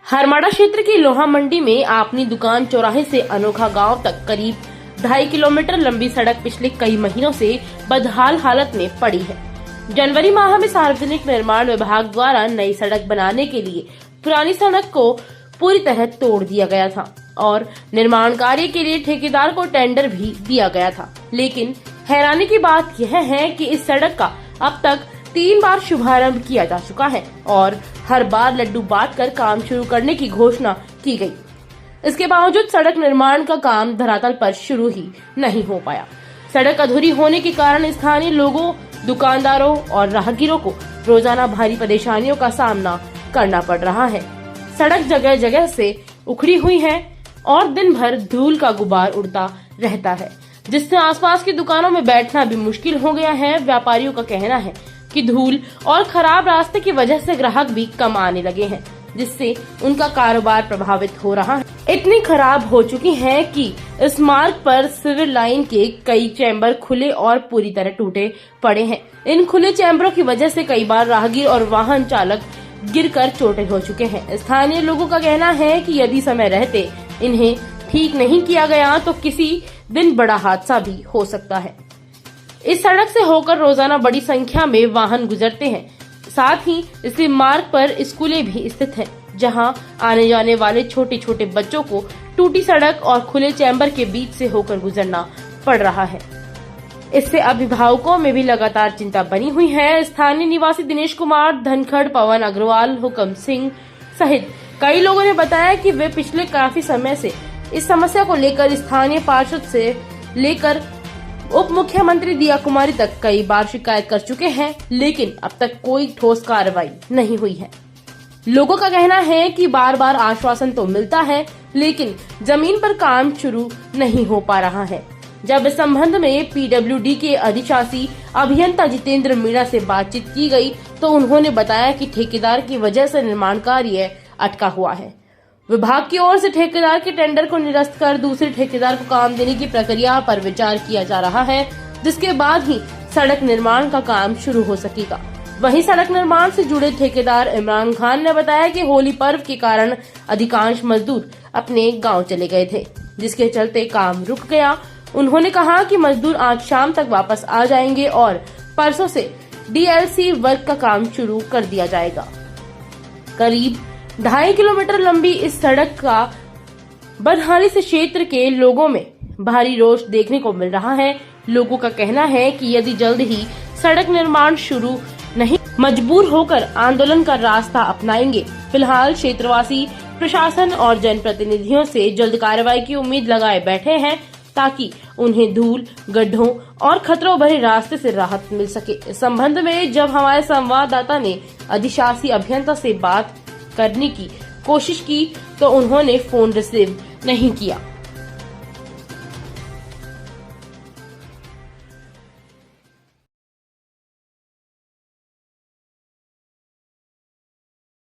हरमाड़ा क्षेत्र के लोहा मंडी में आपनी दुकान चौराहे से अनोखा गांव तक करीब 2.5 किलोमीटर लंबी सड़क पिछले कई महीनों से बदहाल हालत में पड़ी है। जनवरी माह में सार्वजनिक निर्माण विभाग द्वारा नई सड़क बनाने के लिए पुरानी सड़क को पूरी तरह तोड़ दिया गया था और निर्माण कार्य के लिए ठेकेदार को टेंडर भी दिया गया था। लेकिन हैरानी की बात यह है कि इस सड़क का अब तक 3 बार शुभारंभ किया जा चुका है और हर बार लड्डू बांटकर काम शुरू करने की घोषणा की गई। इसके बावजूद सड़क निर्माण का काम धरातल पर शुरू ही नहीं हो पाया। सड़क अधूरी होने के कारण स्थानीय लोगों, दुकानदारों और राहगीरों को रोजाना भारी परेशानियों का सामना करना पड़ रहा है। सड़क जगह जगह से उखड़ी हुई है और दिन भर धूल का गुबार उड़ता रहता है, जिससे आसपास की दुकानों में बैठना भी मुश्किल हो गया है। व्यापारियों का कहना है कि धूल और खराब रास्ते की वजह से ग्राहक भी कम आने लगे हैं, जिससे उनका कारोबार प्रभावित हो रहा है। इतनी खराब हो चुकी है कि इस मार्ग पर सिविल लाइन के कई चैम्बर खुले और पूरी तरह टूटे पड़े हैं। इन खुले चैम्बरों की वजह से कई बार राहगीर और वाहन चालक गिरकर चोटिल हो चुके हैं। स्थानीय लोगों का कहना है कि यदि समय रहते इन्हें ठीक नहीं किया गया तो किसी दिन बड़ा हादसा भी हो सकता है। इस सड़क से होकर रोजाना बड़ी संख्या में वाहन गुजरते हैं। साथ ही इसी मार्ग पर स्कूलें भी स्थित हैं, जहां आने जाने वाले छोटे छोटे बच्चों को टूटी सड़क और खुले चैम्बर के बीच से होकर गुजरना पड़ रहा है। इससे अभिभावकों में भी लगातार चिंता बनी हुई है। स्थानीय निवासी दिनेश कुमार, धनखड़, पवन अग्रवाल, हुक्म सिंह सहित कई लोगों ने बताया कि वे पिछले काफी समय से इस समस्या को लेकर स्थानीय पार्षद से लेकर उप मुख्यमंत्री दिया कुमारी तक कई बार शिकायत कर चुके हैं, लेकिन अब तक कोई ठोस कार्रवाई नहीं हुई है। लोगों का कहना है कि बार बार आश्वासन तो मिलता है, लेकिन जमीन पर काम शुरू नहीं हो पा रहा है। जब इस संबंध में पीडब्ल्यूडी के अधिशासी अभियंता जितेंद्र मीणा से बातचीत की गई तो उन्होंने बताया कि ठेकेदार की वजह से निर्माण कार्य अटका हुआ है। विभाग की ओर से ठेकेदार के टेंडर को निरस्त कर दूसरे ठेकेदार को काम देने की प्रक्रिया पर विचार किया जा रहा है, जिसके बाद ही सड़क निर्माण का काम शुरू हो सकेगा। वहीं सड़क निर्माण से जुड़े ठेकेदार इमरान खान ने बताया कि होली पर्व के कारण अधिकांश मजदूर अपने गांव चले गए थे, जिसके चलते काम रुक गया। उन्होंने कहा कि मजदूर आज शाम तक वापस आ जाएंगे और परसों से डीएलसी वर्क का काम शुरू कर दिया जाएगा। करीब 2.5 किलोमीटर लंबी इस सड़क का बदहाली से क्षेत्र के लोगों में भारी रोष देखने को मिल रहा है। लोगों का कहना है कि यदि जल्द ही सड़क निर्माण शुरू नहीं, मजबूर होकर आंदोलन का रास्ता अपनाएंगे। फिलहाल क्षेत्रवासी प्रशासन और जनप्रतिनिधियों से जल्द कार्रवाई की उम्मीद लगाए बैठे हैं, ताकि उन्हें धूल, गड्ढों और खतरों भरे रास्ते से राहत मिल सके। इस संबंध में जब हमारे संवाददाता ने अधिशासी अभियंता से बात करने की कोशिश की तो उन्होंने फोन रिसीव नहीं किया।